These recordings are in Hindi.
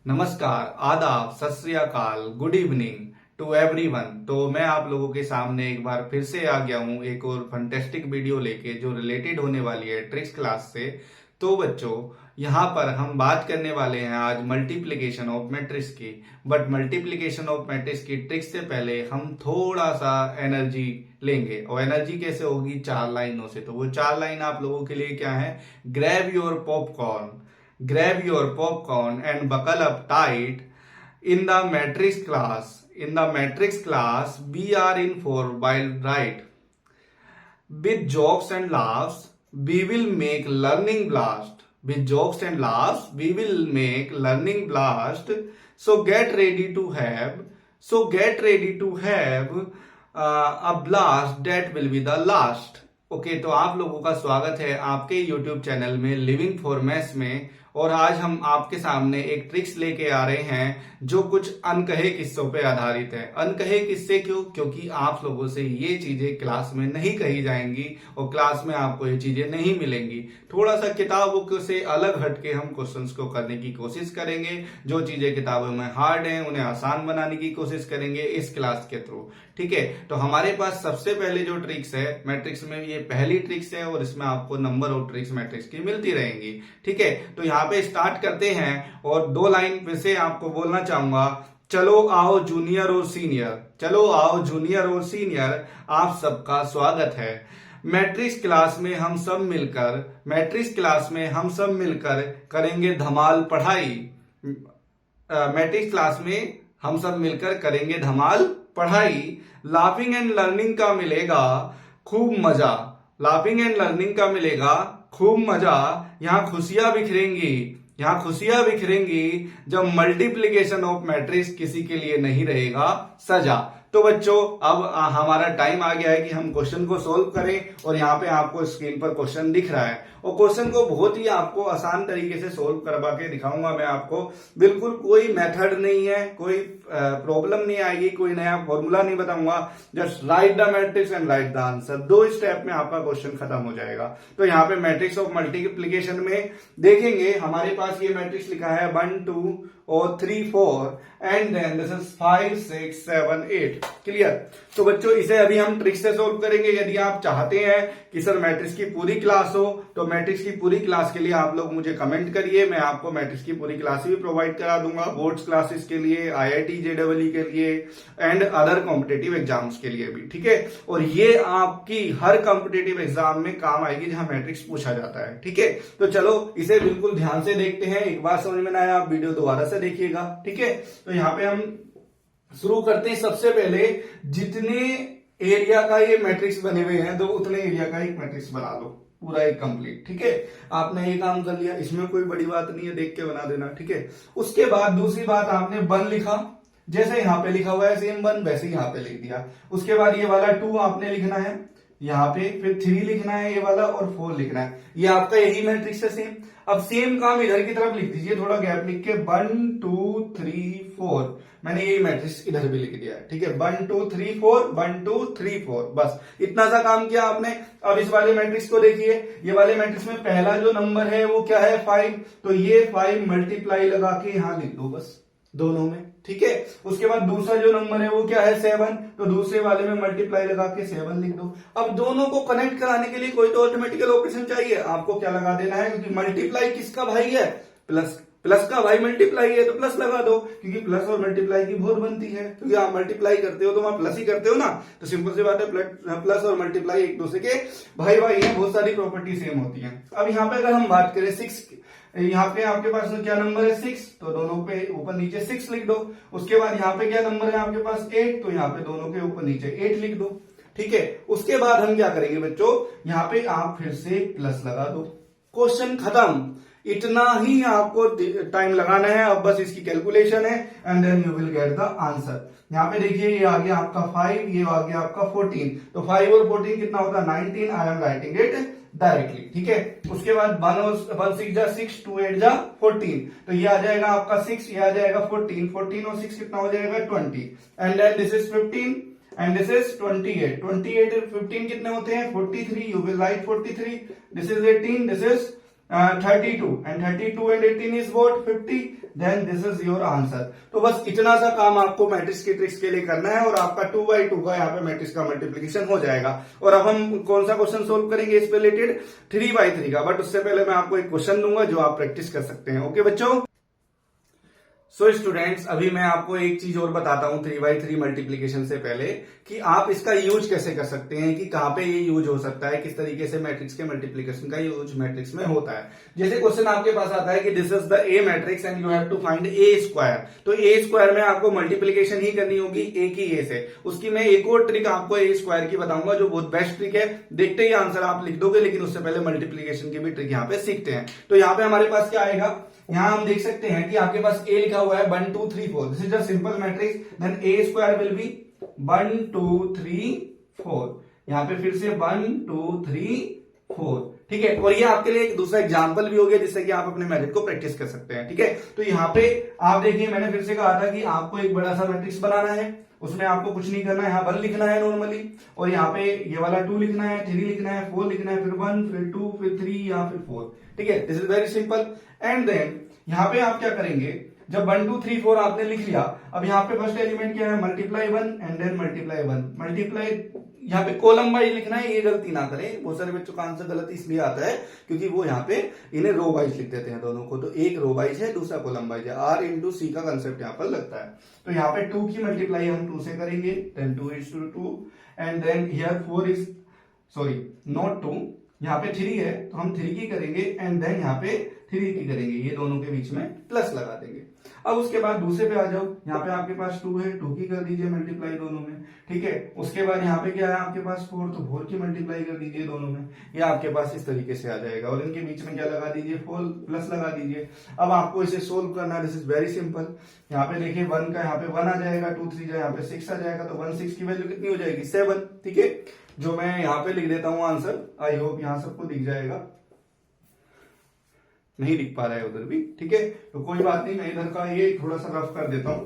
नमस्कार, आदाब, सत श्री अकाल, गुड इवनिंग टू एवरीवन। तो मैं आप लोगों के सामने एक बार फिर से आ गया हूं एक और फंटेस्टिक वीडियो लेके जो रिलेटेड होने वाली है ट्रिक्स क्लास से। तो बच्चों, यहाँ पर हम बात करने वाले हैं आज मल्टीप्लिकेशन ऑफ मैट्रिक्स की। बट मल्टीप्लिकेशन ऑफ मैट्रिक्स की ट्रिक्स से पहले हम थोड़ा सा एनर्जी लेंगे। और एनर्जी कैसे होगी? 4 लाइनों से। तो वो 4 लाइन आप लोगों के लिए क्या है? Grab your popcorn, grab your popcorn and buckle up tight. In the matrix class we are in for while, right? With jokes and laughs we will make learning blast. With jokes and laughs we will make learning blast. So get ready to have a blast that will be the last. Okay, तो आप लोगों का स्वागत है आपके YouTube चैनल में लिविंग फॉर मैथ्स में। और आज हम आपके सामने एक ट्रिक्स लेके आ रहे हैं जो कुछ अनकहे किस्सों पे आधारित है। अनकहे किस्से क्यों? क्योंकि आप लोगों से ये चीजें क्लास में नहीं कही जाएंगी और क्लास में आपको ये चीजें नहीं मिलेंगी। थोड़ा सा किताबों से अलग हटके हम क्वेश्चंस को करने की कोशिश करेंगे। जो चीजें किताबों में हार्ड हैं उन्हें आसान बनाने की कोशिश करेंगे इस क्लास के थ्रू। ठीक है, तो हमारे पास सबसे पहले जो ट्रिक्स है मैट्रिक्स में, ये पहली ट्रिक्स है और इसमें आपको नंबर ऑफ ट्रिक्स मैट्रिक्स की मिलती रहेंगी। ठीक है, तो यहाँ पे स्टार्ट करते हैं और 2 लाइन में से आपको बोलना चाहूंगा। चलो आओ जूनियर और सीनियर, चलो आओ जूनियर और सीनियर, आप सबका स्वागत है। मैट्रिक्स क्लास में हम सब मिलकर करेंगे धमाल पढ़ाई। मैट्रिक्स क्लास में हम सब मिलकर करेंगे धमाल पढ़ाई। लाफिंग एंड लर्निंग का मिलेगा खूब मजा, लाफिंग एंड लर्निंग का मिलेगा खूब मजा। यहाँ खुशियां बिखरेंगी जब मल्टीप्लिकेशन ऑफ मैट्रिक्स किसी के लिए नहीं रहेगा सजा। तो बच्चों, अब हमारा टाइम आ गया है कि हम क्वेश्चन को सोल्व करें। और यहाँ पे आपको स्क्रीन पर क्वेश्चन दिख रहा है और क्वेश्चन को बहुत ही आपको आसान तरीके से सोल्व करवा के दिखाऊंगा मैं आपको। बिल्कुल कोई मेथड नहीं है, कोई प्रॉब्लम नहीं आएगी, कोई नया फॉर्मूला नहीं बताऊंगा। Just right the matrix and right the answer. 2 step में आपका क्वेश्चन खत्म हो जाएगा। तो यहाँ पे मैट्रिक्स ऑफ मल्टीप्लिकेशन में देखेंगे हमारे पास ये मैट्रिक्स लिखा है 1 2 और 3 4 and then this is 5 6 7 8। Clear? तो बच्चों, इसे अभी हम ट्रिक से सोल्व करेंगे। यदि आप चाहते हैं कि सर मैट्रिक्स की पूरी क्लास हो तो मैट्रिक्स की पूरी क्लास के लिए आप लोग मुझे कमेंट करिए, मैं आपको मैट्रिक्स की पूरी क्लास भी प्रोवाइड करा दूंगा। बोर्ड्स क्लासेस के लिए, IIT JEE के लिए एंड अदर कॉम्पिटेटिव एग्जाम्स के लिए भी। ठीक है, और ये आपकी हर कॉम्पिटेटिव एग्जाम में काम आएगी जहां मैट्रिक्स पूछा जाता है। ठीक है, तो चलो इसे बिल्कुल ध्यान से देखते हैं। एक बार समझ में ना आया आप वीडियो दोबारा से देखिएगा। ठीक है, तो यहाँ पे हम शुरू करते हैं। सबसे पहले जितने एरिया का ये मैट्रिक्स बने हुए हैं तो उतने एरिया का एक मैट्रिक्स बना लो, पूरा एक कंप्लीट। ठीक है, आपने ये काम कर लिया, इसमें कोई बड़ी बात नहीं है, देख के बना देना। ठीक है, उसके बाद दूसरी बात, आपने 1 लिखा, जैसे यहाँ पे लिखा हुआ है सेम 1 वैसे यहाँ पे लिख दिया। उसके बाद ये वाला 2 आपने लिखना है यहाँ पे, फिर 3 लिखना है ये वाला और 4 लिखना है। ये आपका यही मैट्रिक्स है सेम। अब सेम काम इधर की तरफ लिख दीजिए, थोड़ा गैप लिख के 1 2 3 4। मैंने ये मैट्रिक्स इधर भी लिख दिया है। ठीक है, 1 2 3 4 1 2 3 4, बस इतना सा काम किया आपने। अब इस वाले मैट्रिक्स को देखिए, ये वाले मैट्रिक्स में पहला जो नंबर है वो क्या है? 5। तो ये 5 मल्टीप्लाई लगा के यहां लिख दो बस, दोनों में। ठीक है, उसके बाद दूसरा जो नंबर है वो क्या है? 7। तो दूसरे वाले में मल्टीप्लाई लगा के 7 लिख दो। अब दोनों को कनेक्ट कराने के लिए कोई तो ऑटोमेटिकल ऑपरेशन चाहिए, आपको क्या लगा देना है? क्योंकि मल्टीप्लाई किसका भाई है? प्लस। प्लस का भाई मल्टीप्लाई है तो प्लस लगा दो, क्योंकि प्लस और मल्टीप्लाई की बहुत बनती है। क्योंकि आप मल्टीप्लाई करते हो तो वहां प्लस ही करते हो ना, तो सिंपल सी बात है, प्लस और मल्टीप्लाई एक दूसरे के भाई भाई है, बहुत सारी प्रॉपर्टी सेम होती है। अब यहाँ पे अगर हम बात करें 6, यहाँ पे आपके पास क्या नंबर है? 6। तो दोनों पे ऊपर नीचे 6 लिख दो। उसके बाद यहाँ पे क्या नंबर है आपके पास? 8। तो यहाँ पे दोनों के ऊपर नीचे 8 लिख दो। ठीक है, उसके बाद हम क्या करेंगे बच्चों? यहाँ पे आप फिर से प्लस लगा दो, क्वेश्चन खत्म। इतना ही आपको टाइम लगाना है। अब बस इसकी कैलकुलेशन है and then you will get the answer. यहाँ पे देखिए, ये आ गया आपका 5, ये आ गया आपका 14। तो 5 और 14 कितना होता है? 19। I am writing it directly. ठीक है, उसके बाद 1 6 जा 6, 2 8 जा 14। तो ये आ जाएगा आपका 6, ये आ जाएगा 14। 14 और 6 कितना हो जाएगा? 20। And then this is 15 and this is 28। 28 और 15 कितने होते हैं? 43। You will write 43। This is 18, this is 32 and 32 and 18 is what 50, then this is your answer. तो बस इतना सा काम आपको मैट्रिक्स की ट्रिक्स के लिए करना है और आपका 2x2 का यहाँ पे मैट्रिक्स का मल्टीप्लीकेशन हो जाएगा। और अब हम कौन सा क्वेश्चन सोल्व करेंगे इस रिलेटेड 3x3 का, बट उससे पहले मैं आपको एक क्वेश्चन दूंगा जो आप प्रैक्टिस कर सकते हैं। ओके बच्चों, सो स्टूडेंट्स अभी मैं आपको एक चीज और बताता हूं 3x3 मल्टीप्लीकेशन से पहले कि आप इसका यूज कैसे कर सकते हैं, कि कहां पे ये यूज हो सकता है, किस तरीके से मैट्रिक्स के मल्टीप्लीकेशन का यूज मैट्रिक्स में होता है। जैसे क्वेश्चन आपके पास आता है कि this is the A matrix and you have to find A square, तो ए स्क्वायर में आपको मल्टीप्लीकेशन ही करनी होगी ए की ए से। उसकी मैं एक और ट्रिक आपको ए स्क्वायर की बताऊंगा जो बहुत बेस्ट ट्रिक है, देखते ही आंसर आप लिख दोगे, लेकिन उससे पहले मल्टीप्लीकेशन की भी ट्रिक यहाँ पे सीखते हैं। तो यहाँ पे हमारे पास क्या आएगा, यहां हम देख सकते हैं कि आपके पास a लिखा हुआ है 1 2 3 4, this is a simple matrix, then a square will be 1 2 3 4, यहां पे फिर से 1 2 3 4, ठीक है। और ये आपके लिए एक दूसरा एग्जांपल भी हो गया जिससे कि आप अपने मेथड को प्रैक्टिस कर सकते हैं, ठीक है। तो यहाँ पे आप देखिए मैंने फिर से कहा था कि आपको एक बड़ा सा मैट्रिक्स बनाना है, उसमें आपको कुछ नहीं करना है, यहाँ 1 लिखना है नॉर्मली, और यहाँ पे ये वाला 2 लिखना है, 3 लिखना है, 4 लिखना है, फिर 1 फिर 2 फिर 3 या फिर 4, ठीक है। This is very simple. And then यहाँ पे आप क्या करेंगे, जब 1 2 3 4 आपने लिख लिया, अब यहाँ पे फर्स्ट एलिमेंट क्या है, multiply 1 and then multiply 1, multiply, यहाँ पे कॉलम वाइज लिखना है, ये गलती ना करें। बहुत सारे बच्चों का आंसर गलत इसलिए आता है क्योंकि वो यहाँ पे इन्हें रो वाइज लिख देते हैं दोनों को, तो एक रो वाइज है दूसरा कॉलम वाइज है, R इंटू सी का कंसेप्ट यहाँ पर लगता है। तो यहाँ पे 2 की मल्टीप्लाई हम 2 से करेंगे, then 2 is to 2 and then here 4 is sorry not 2, यहाँ पे 3 है तो हम 3 की करेंगे एंड देन यहाँ पे 3 की करेंगे, ये दोनों के बीच में प्लस लगा देंगे। अब उसके बाद दूसरे पे आ जाओ, यहाँ पे आपके पास 2 है, 2 की कर दीजिए मल्टीप्लाई दोनों में, ठीक है। उसके बाद यहाँ पे क्या है आपके पास 4, तो 4 की मल्टीप्लाई कर दीजिए दोनों में, ये आपके पास इस तरीके से आ जाएगा। और इनके बीच में क्या लगा दीजिए, 4 प्लस लगा दीजिए। अब आपको इसे सोल्व करना है, दिस इज वेरी सिंपल। यहाँ पे देखिए 1 का यहाँ पे 1 आ जाएगा, 2 3 जाए यहाँ पे 6 आ जाएगा, तो 1 6 की वैल्यू कितनी हो जाएगी 7, ठीक है। जो मैं यहाँ पे लिख देता हूँ आंसर, आई होप यहाँ सबको दिख जाएगा, नहीं दिख पा रहा है उधर भी, ठीक है। तो कोई बात नहीं, मैं इधर का ये थोड़ा सा रफ कर देता हूं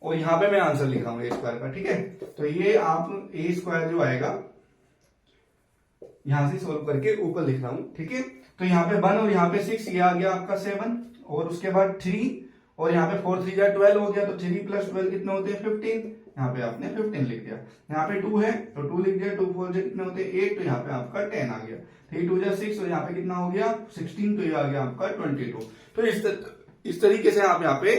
और यहाँ पे मैं आंसर लिख रहा हूँ ए स्क्वायर का, ठीक है। तो ये आप ए स्क्वायर जो आएगा यहां से सोल्व करके ऊपर लिख रहा हूं, ठीक है। तो यहाँ पे 1 और यहाँ पे 6, ये आ गया आपका 7, और उसके बाद 3 और यहाँ पे 4 3 जा 12 हो गया, तो 3 प्लस 12 कितने होते हैं 15, यहाँ पे आपने 15 लिख दिया। यहाँ पे 2 है तो 2 लिख दिया, 2 4 से कितने होते हैं 8, तो यहाँ पे आपका 10 आ गया, 3 2 जा 6 और यहाँ पे कितना हो गया 16, तो ये आ गया आपका 22। तो इस तरीके से आप यहाँ पे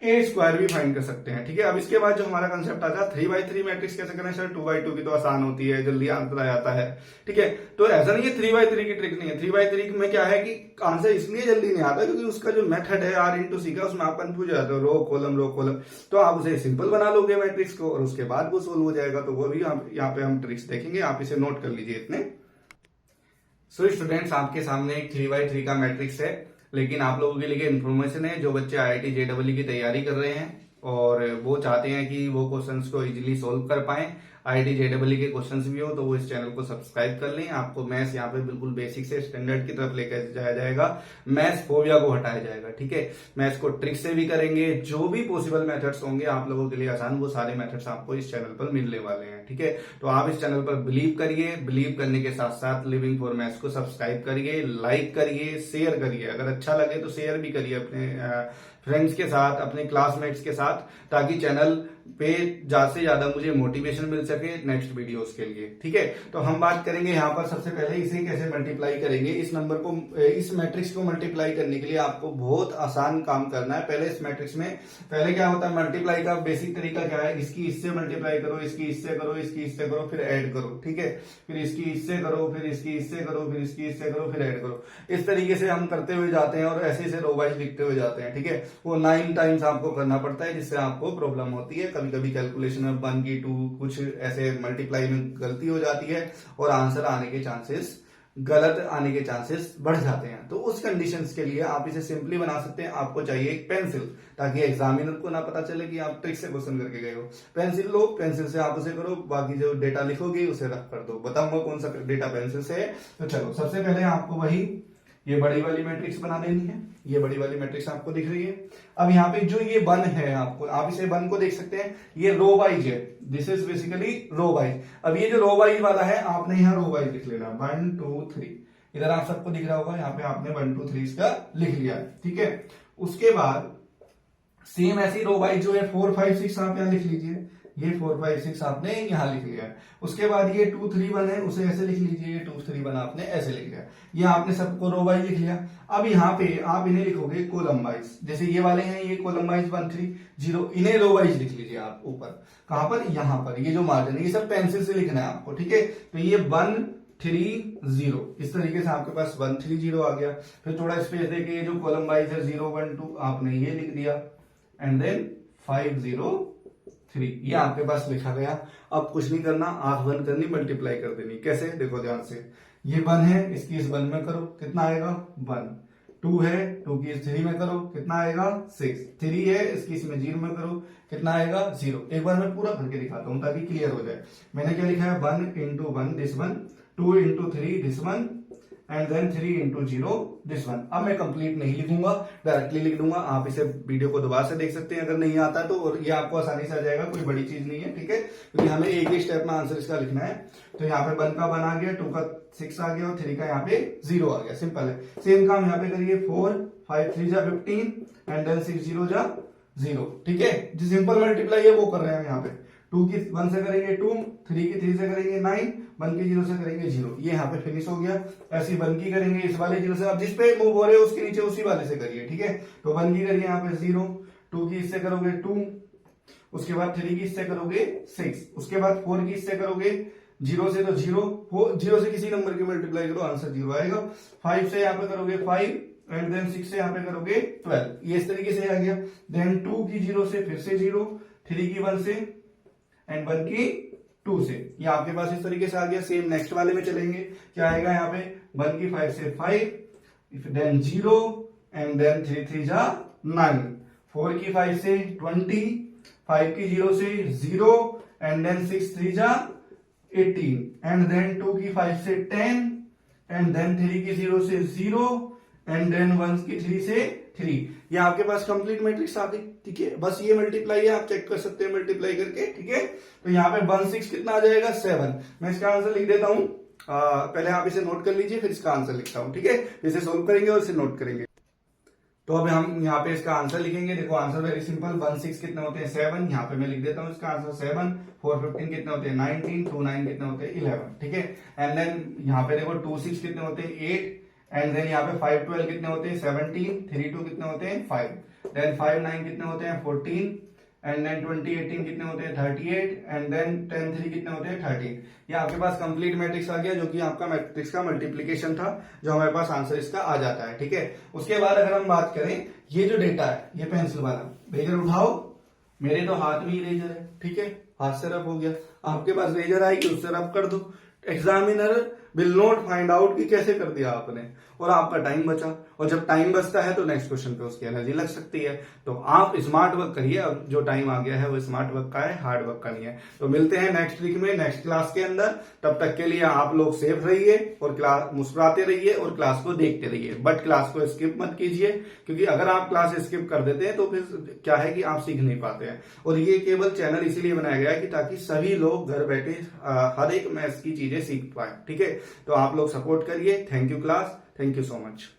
ए स्क्वायर भी फाइंड कर सकते हैं, ठीक है। अब इसके बाद जो हमारा कंसेप्ट आता है 3x3 मैट्रिक्स कैसे करें सर, 2x2 की तो आसान होती है, जल्दी आंसर आ जाता है, ठीक है। तो ऐसा नहीं है 3x3 की ट्रिक नहीं है, 3x3 में क्या है कि आंसर इसलिए जल्दी नहीं आता क्योंकि उसका जो मेथड है R इंटू सी का, उसमें आप कंफ्यूज हो जाते हो, रो कॉलम, तो आप उसे सिंपल बना लोगे मैट्रिक्स को और उसके बाद वो सोल्व हो जाएगा। तो वो भी यहाँ पे हम ट्रिक्स देखेंगे, आप इसे नोट कर लीजिए इतने। सो स्टूडेंट्स आपके सामने एक 3x3 का मैट्रिक्स है, लेकिन आप लोगों के लिए इन्फॉर्मेशन है, जो बच्चे IIT JEE की तैयारी कर रहे हैं और वो चाहते हैं कि वो क्वेश्चंस को इजीली सोल्व कर पाएं, IIT JEE के क्वेश्चंस भी हो, तो वो इस चैनल को सब्सक्राइब कर लें। आपको मैथ्स यहाँ पे बिल्कुल बेसिक से स्टैंडर्ड की तरफ लेकर जाया जाएगा, मैथ्स फोबिया को हटाया जाएगा, ठीक है। मैथ्स को ट्रिक से भी करेंगे, जो भी पॉसिबल मेथड्स होंगे आप लोगों के लिए आसान, वो सारे मेथड्स आपको इस चैनल पर मिलने वाले हैं, ठीक है। तो आप इस चैनल पर बिलीव करिए, बिलीव करने के साथ साथ लिविंग फॉर मैथ्स को सब्सक्राइब करिए, लाइक करिए, शेयर करिए, अगर अच्छा लगे तो शेयर भी करिए अपने फ्रेंड्स के साथ, अपने क्लासमेट्स के साथ, ताकि चैनल पे ज्यादा से ज्यादा मुझे मोटिवेशन मिल सके नेक्स्ट वीडियोस के लिए, ठीक है। तो हम बात करेंगे यहाँ पर सबसे पहले इसे कैसे मल्टीप्लाई करेंगे। इस नंबर को, इस मैट्रिक्स को मल्टीप्लाई करने के लिए आपको बहुत आसान काम करना है। पहले इस मैट्रिक्स में पहले क्या होता है, मल्टीप्लाई का बेसिक तरीका क्या है, इसकी इससे मल्टीप्लाई करो, इसकी इससे करो, इसकी इससे करो, फिर ऐड करो, ठीक है। फिर इसकी इससे करो, फिर इसकी इससे करो, फिर इसकी इससे करो, फिर ऐड करो। इस तरीके से हम करते हुए जाते हैं और ऐसे ऐसे रो वाइज लिखते हुए जाते हैं, ठीक है। वो 9 टाइम्स आपको करना पड़ता है, जिससे आपको प्रॉब्लम होती है, कभी कभी कैलकुलेशन में 1 की 2 कुछ ऐसे मल्टीप्लाई में गलती हो जाती है और आंसर आने के चांसेस, गलत आने के चांसेस बढ़ जाते हैं। तो उस कंडीशंस के लिए आप इसे सिंपली बना सकते हैं। आपको चाहिए एक पेंसिल, ताकि एग्जामिनर को ना पता चले कि आप ट्रिक से क्वेश्चन करके गए हो। पेंसिल लो, पेंसिल से आप उसे करो, बाकी जो डेटा लिखोगे उसे रख कर दो। बताऊंगा कौन सा डेटा पेंसिल से है। तो चलो सबसे पहले आपको वही ये बड़ी वाली मैट्रिक्स बना देनी है। ये बड़ी वाली मैट्रिक्स आपको दिख रही है। अब यहाँ पे जो ये 1 है, आपको, आप इसे 1 को देख सकते हैं, ये रो वाइज है, this is basically row wise. अब ये जो रो वाइज वाला है, आपने यहाँ रो वाइज लिख लेना 1 2 3, इधर आप सबको दिख रहा होगा, यहाँ पे आपने 1 2 3 इसका लिख लिया है, ठीक है। उसके बाद सेम ऐसी रो वाइज जो है 4 5 6 आप यहाँ लिख लीजिए, ये 4 5 6 आपने यहाँ लिख लिया है। उसके बाद ये 2 3 1 है, उसे ऐसे लिख लीजिए, ये 2 3 1 आपने ऐसे लिख लिया, ये आपने सबको रो वाइज लिख लिया। अब यहाँ पे आप इन्हें लिखोगे कॉलम वाइज, जैसे ये वाले हैं ये कॉलम वाइज 1 3 0, इन्हें रो वाइज लिख लीजिए आप ऊपर, कहां पर, यहाँ पर, ये जो मार्जिन है ये सब पेंसिल से लिखना है आपको, ठीक है। तो ये 1 3 0 इस तरीके से आपके पास 1 3 0 आ गया। फिर थोड़ा स्पेस देके ये जो कॉलम वाइज है 0 1 2 आपने ये लिख दिया, एंड देन 5 0 3, ये आपके पास लिखा गया। अब कुछ नहीं करना, आंख बंद करनी, मल्टीप्लाई कर देनी। कैसे, देखो ध्यान से, ये 1 है, इसकी इस 1 में करो, कितना आएगा 1, 2 है, 2 की इस 3 में करो, कितना आएगा 6, 3 है, इसकी इसमें 0 में करो, कितना आएगा 0। एक बार मैं पूरा करके दिखाता हूं ताकि क्लियर हो जाए। मैंने क्या लिखा है, 1 into 1 this 1, 2 into 3 this 1, and then 3 into 0 this 1। अब मैं कंप्लीट नहीं लिखूंगा, डायरेक्टली लिख दूंगा। आप इसे वीडियो को दोबारा से देख सकते हैं अगर नहीं आता तो, और ये आपको आसानी से आ जाएगा, कोई बड़ी चीज नहीं है, ठीक है। क्योंकि हमें एक ही स्टेप में आंसर इसका लिखना है। तो यहाँ पे 1 का 1 आ गया, 2 का 6 आ गया और 3 का यहाँ पे 0 आ गया, सिंपल है। सेम काम यहाँ पे करिए, 4 5 3 जा 15 एंड देन 6 0 जा 0, ठीक है। जो सिंपल मल्टीप्लाई है वो कर रहे हैं यहाँ पे। 2 की 1 से करेंगे 2, 3 की 3 से करेंगे 9, 1 की 0 से करेंगे 0, ये यहाँ पे फिनिश हो गया। ऐसी 1 की करेंगे इस वाले 0 से, अब जिस पे मूव हो रहे हो उसके नीचे उसी वाले से करिए, ठीक है। तो 1 की करिए यहाँ पे 0, 2 की इससे करोगे 2, उसके बाद 3 की इससे करोगे 6, उसके बाद 4 की इससे करोगे 0 से तो 0, 0 से किसी नंबर की मल्टीप्लाई करो, आंसर 0 आएगा। 5 से यहाँ पे करोगे 5 एंड देन 6 से यहाँ पे करोगे 12, ये इस तरीके से आ गया। देन 2 की 0 से फिर से 0, 3 की 1 से एंड 1 की 2 से, ये आपके पास इस तरीके से आ गया। सेम नेक्स्ट वाले में चलेंगे, क्या आएगा यहाँ पे, 1 की 5 से 5 देन 0 एंड देन 3 3 जा 9, 4 की 5 से 20, 5 की 0 से 0 एंड देन 6 3 जा 18 एंड देन 2 की 5 से 10 एंड देन 3 की 0 से 0 एंड देन 1 की 3 से 3, ये आपके पास कंप्लीट मैट्रिक्स आ गई, ठीक है। बस ये मल्टीप्लाई है, आप चेक कर सकते हैं मल्टीप्लाई करके, ठीक है। तो यहाँ पे 1 6 कितना आ जाएगा 7, मैं इसका आंसर लिख देता हूं, पहले आप इसे नोट कर लीजिए फिर इसका आंसर लिखता हूं, ठीक है। इसे सोल्व करेंगे और इसे नोट करेंगे। तो अब हम यहाँ पे इसका आंसर लिखेंगे। देखो आंसर वेरी सिंपल, 1 6 कितने होते हैं 7, यहाँ पे मैं लिख देता हूँ इसका आंसर 7, 4 15 कितने होते हैं 19, 2 9 कितने होते हैं 11, ठीक है। एंड देन यहाँ पे देखो 2 6 कितने होते हैं 8, एंड देन यहाँ पे 5 12 कितने होते हैं 17, 3 2 कितने होते हैं 5, देन 5 9 कितने होते हैं 14, एंड देन 20 18 कितने होते हैं 38, एंड देन 10 3 कितने होते हैं 13। ये आपके पास कंप्लीट मैट्रिक्स आ गया, जो कि आपका मैट्रिक्स का मल्टीप्लिकेशन था, जो हमारे पास आंसर इसका आ जाता है, ठीक है। उसके बाद अगर हम बात करें, ये जो डेटा है, ये पेंसिल वाला रेजर उठाओ, मेरे तो हाथ में ही रेजर है, ठीक है, हाथ से रब हो गया, आपके पास रेजर आएगी उससे रब कर दो। Examiner will not find out कि कैसे कर दिया आपने, और आपका टाइम बचा। और जब टाइम बचता है तो नेक्स्ट क्वेश्चन पे उसकी एनर्जी लग सकती है। तो आप स्मार्ट वर्क करिए, अब जो टाइम आ गया है वो स्मार्ट वर्क का है, हार्ड वर्क का नहीं है। तो मिलते हैं नेक्स्ट वीक में, नेक्स्ट क्लास के अंदर। तब तक के लिए आप लोग सेफ रहिए और क्लास मुस्कुराते रहिए और क्लास को देखते रहिए, बट क्लास को स्किप मत कीजिए, क्योंकि अगर आप क्लास स्किप कर देते हैं तो फिर क्या है कि आप सीख नहीं पाते हैं। और ये केवल चैनल इसीलिए बनाया गया है कि ताकि सभी लोग घर बैठे हर एक मैथ्स की चीजें सीख पाए, ठीक है। तो आप लोग सपोर्ट करिए। Thank you class, thank you so much.